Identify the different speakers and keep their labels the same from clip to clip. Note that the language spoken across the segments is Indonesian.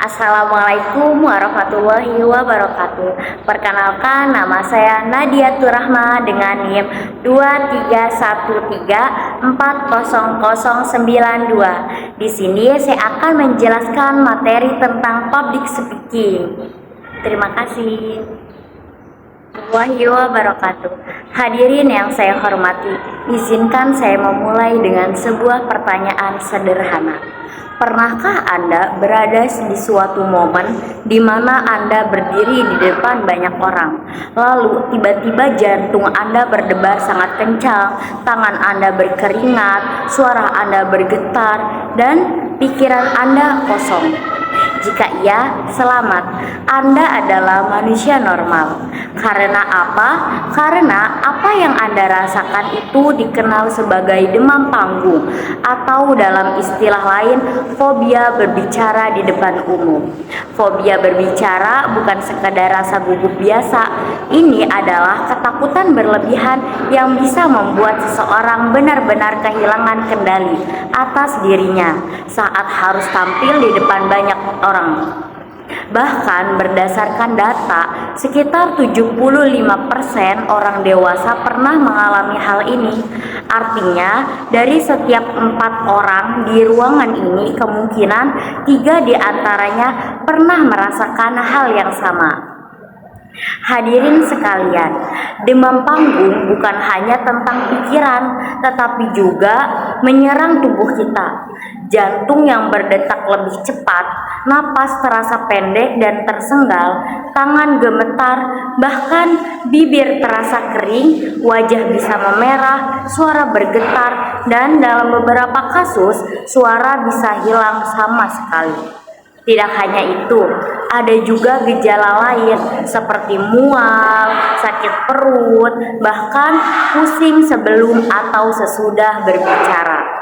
Speaker 1: Assalamualaikum warahmatullahi wabarakatuh. Perkenalkan, nama saya Nadia Turahma dengan NIM 231340092. Di sini saya akan menjelaskan materi tentang public speaking. Terima kasih. Warahmatullahi wabarakatuh. Hadirin yang saya hormati, izinkan saya memulai dengan sebuah pertanyaan sederhana. Pernahkah Anda berada di suatu momen di mana Anda berdiri di depan banyak orang, lalu tiba-tiba jantung Anda berdebar sangat kencang, tangan Anda berkeringat, suara Anda bergetar, dan pikiran Anda kosong? Jika iya, selamat. Anda adalah manusia normal. Karena apa? Karena apa yang Anda rasakan itu dikenal sebagai demam panggung, atau dalam istilah lain, fobia berbicara di depan umum. Fobia berbicara bukan sekadar rasa gugup biasa. Ini adalah ketakutan berlebihan yang bisa membuat seseorang benar-benar kehilangan kendali atas dirinya saat harus tampil di depan banyak orang. Bahkan berdasarkan data, sekitar 75% orang dewasa pernah mengalami hal ini. Artinya, dari setiap 4 orang di ruangan ini, kemungkinan 3 di antaranya pernah merasakan hal yang sama. Hadirin sekalian, demam panggung bukan hanya tentang pikiran, tetapi juga menyerang tubuh kita. Jantung yang berdetak lebih cepat, napas terasa pendek dan tersenggal, tangan gemetar, bahkan bibir terasa kering, wajah bisa memerah, suara bergetar, dan dalam beberapa kasus, suara bisa hilang sama sekali. Tidak hanya itu, ada juga gejala lain seperti mual, sakit perut, bahkan pusing sebelum atau sesudah berbicara.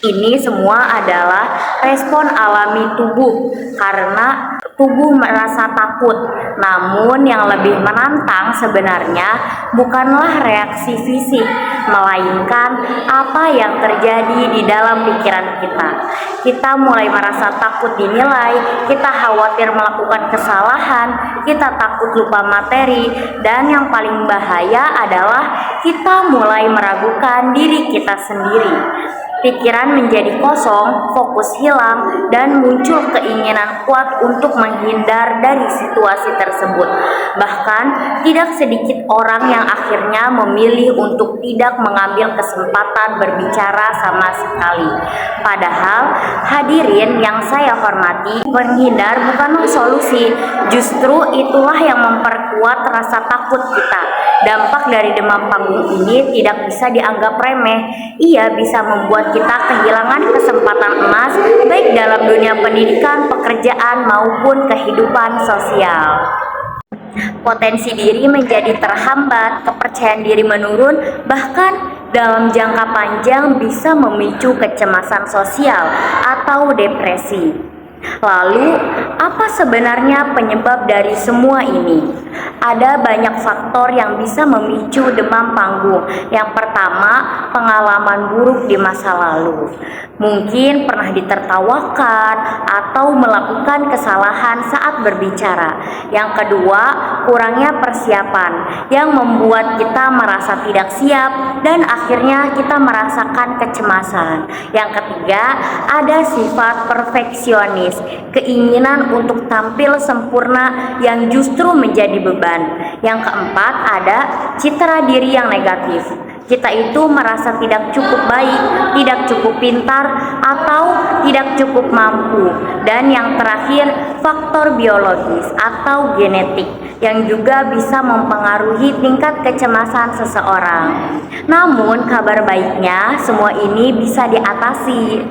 Speaker 1: Ini semua adalah respon alami tubuh karena tubuh merasa takut. Namun yang lebih menantang sebenarnya bukanlah reaksi fisik, melainkan apa yang terjadi di dalam pikiran kita. Kita mulai merasa takut dinilai, kita khawatir melakukan kesalahan, kita takut lupa materi, dan yang paling bahaya adalah kita mulai meragukan diri kita sendiri. Pikiran menjadi kosong, fokus hilang, dan muncul keinginan kuat untuk menghindar dari situasi tersebut. Bahkan, tidak sedikit orang yang akhirnya memilih untuk tidak mengambil kesempatan berbicara sama sekali. Padahal, hadirin yang saya hormati, menghindar bukanlah solusi. Justru itulah yang memperkuat rasa takut kita. Dampak dari demam panggung ini tidak bisa dianggap remeh. Ia bisa membuat kita kehilangan kesempatan emas baik dalam dunia pendidikan, pekerjaan maupun kehidupan sosial. Potensi diri menjadi terhambat, kepercayaan diri menurun, bahkan dalam jangka panjang bisa memicu kecemasan sosial atau depresi. Lalu, apa sebenarnya penyebab dari semua ini? Ada banyak faktor yang bisa memicu demam panggung. Yang pertama, pengalaman buruk di masa lalu. Mungkin pernah ditertawakan atau melakukan kesalahan saat berbicara. Yang kedua, kurangnya persiapan yang membuat kita merasa tidak siap dan akhirnya kita merasakan kecemasan. Yang ketiga, ada sifat perfeksionis, keinginan untuk tampil sempurna yang justru menjadi beban. Yang keempat, ada citra diri yang negatif. Kita itu merasa tidak cukup baik, tidak cukup pintar, atau tidak cukup mampu. Dan yang terakhir, faktor biologis atau genetik yang juga bisa mempengaruhi tingkat kecemasan seseorang. Namun kabar baiknya, semua ini bisa diatasi.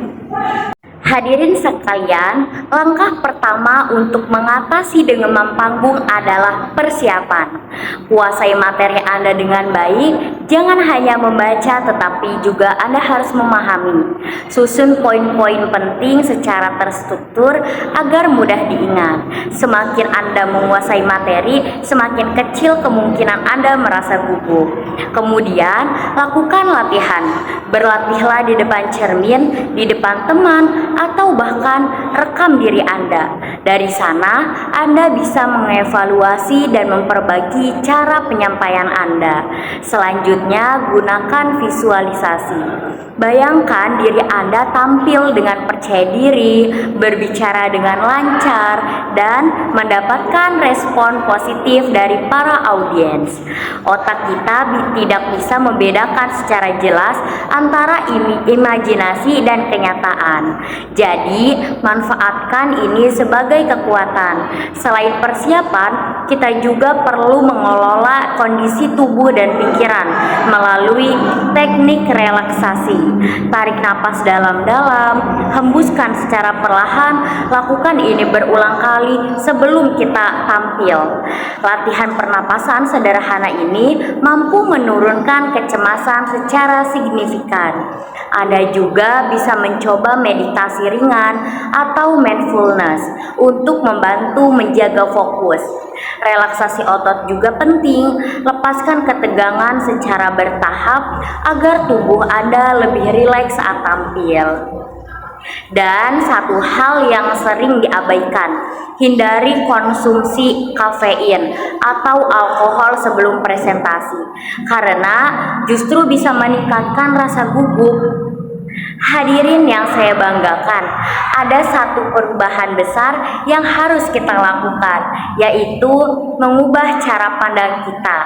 Speaker 1: Hadirin sekalian, langkah pertama untuk mengatasi demam panggung adalah persiapan. Kuasai materi Anda dengan baik, Jangan hanya membaca, tetapi juga Anda harus memahami. Susun poin-poin penting secara terstruktur agar mudah diingat. Semakin Anda menguasai materi, semakin kecil kemungkinan Anda merasa gugup. Kemudian, lakukan latihan. Berlatihlah di depan cermin, di depan teman, atau bahkan rekam diri Anda. Dari sana, Anda bisa mengevaluasi dan memperbaiki cara penyampaian Anda. Selanjutnya, gunakan visualisasi. Bayangkan diri Anda tampil dengan percaya diri, berbicara dengan lancar, dan mendapatkan respon positif dari para audiens. Otak kita tidak bisa membedakan secara jelas antara imajinasi dan kenyataan. Jadi, manfaatkan ini sebagai kekuatan. Selain persiapan, kita juga perlu mengelola kondisi tubuh dan pikiran melalui teknik relaksasi. Tarik napas dalam-dalam, hembuskan secara perlahan, lakukan ini berulang kali sebelum kita tampil. Latihan pernapasan sederhana ini mampu menurunkan kecemasan secara signifikan. Anda juga bisa mencoba meditasi ringan atau mindfulness untuk membantu menjaga fokus. Relaksasi otot juga penting. Lepaskan ketegangan secara bertahap agar tubuh Anda lebih rileks saat tampil. Dan satu hal yang sering diabaikan, hindari konsumsi kafein atau alkohol sebelum presentasi, karena justru bisa meningkatkan rasa gugup. Hadirin yang saya banggakan, ada satu perubahan besar yang harus kita lakukan, yaitu mengubah cara pandang kita.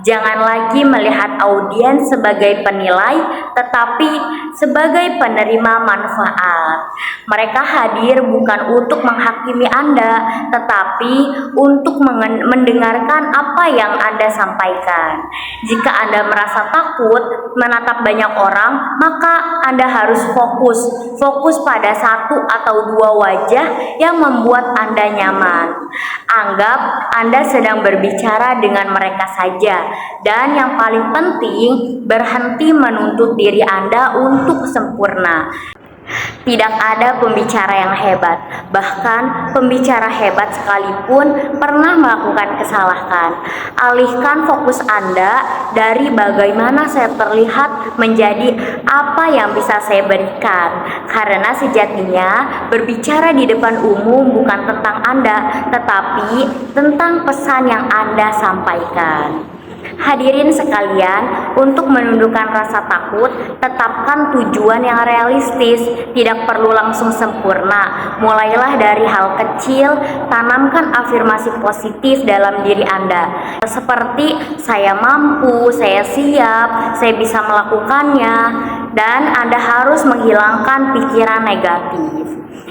Speaker 1: Jangan lagi melihat audiens sebagai penilai, tetapi sebagai penerima manfaat. Mereka hadir bukan untuk menghakimi Anda, tetapi untuk mendengarkan apa yang Anda sampaikan. Jika Anda merasa takut menatap banyak orang, maka Anda harus fokus pada satu atau dua wajah yang membuat Anda nyaman. Anggap Anda sedang berbicara dengan mereka saja, dan yang paling penting, berhenti menuntut diri Anda untuk sempurna. Tidak ada pembicara yang hebat, bahkan pembicara hebat sekalipun pernah melakukan kesalahan. Alihkan fokus Anda dari bagaimana saya terlihat menjadi apa yang bisa saya berikan. Karena sejatinya berbicara di depan umum bukan tentang Anda, tetapi tentang pesan yang Anda sampaikan. Hadirin sekalian, untuk menundukkan rasa takut, tetapkan tujuan yang realistis, tidak perlu langsung sempurna. Mulailah dari hal kecil, tanamkan afirmasi positif dalam diri Anda. Seperti, saya mampu, saya siap, saya bisa melakukannya, dan Anda harus menghilangkan pikiran negatif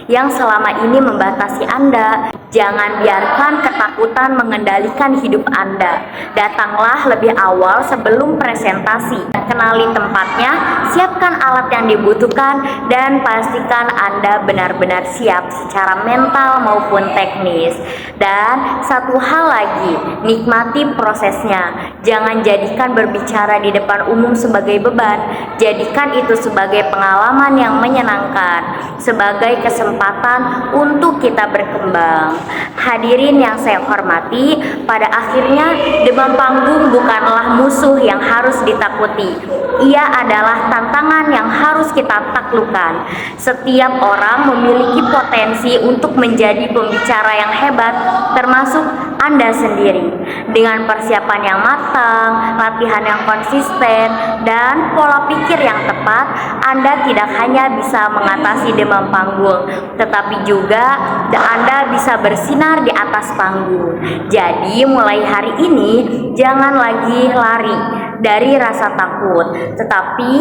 Speaker 1: yang selama ini membatasi Anda. Jangan biarkan ketakutan mengendalikan hidup Anda. Datanglah lebih awal sebelum presentasi. Kenali tempatnya, siapkan alat yang dibutuhkan, dan pastikan Anda benar-benar siap secara mental maupun teknis. Dan satu hal lagi, nikmati prosesnya. Jangan jadikan berbicara di depan umum sebagai beban. Jadikan itu sebagai pengalaman yang menyenangkan, sebagai kesempatan untuk kita berkembang. Hadirin yang saya hormati, pada akhirnya demam panggung bukanlah musuh yang harus ditakuti. Ia adalah tantangan yang harus kita taklukkan. Setiap orang memiliki potensi untuk menjadi pembicara yang hebat, termasuk Anda sendiri. Dengan persiapan yang matang, latihan yang konsisten, dan pola pikir yang tepat, Anda tidak hanya bisa mengatasi demam panggung, tetapi juga Anda bisa bersinar di atas panggung. Jadi mulai hari ini, jangan lagi lari dari rasa takut, tetapi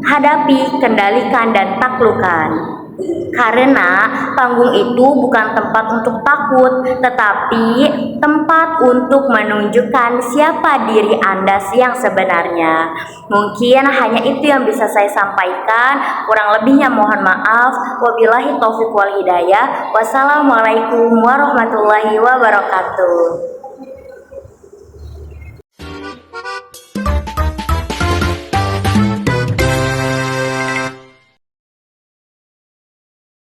Speaker 1: hadapi, kendalikan, dan taklukkan. Karena panggung itu bukan tempat untuk takut, tetapi tempat untuk menunjukkan siapa diri Anda yang sebenarnya. Mungkin hanya itu yang bisa saya sampaikan. Kurang lebihnya mohon maaf. Wabillahi taufiq wal hidayah. Wassalamualaikum warahmatullahi wabarakatuh.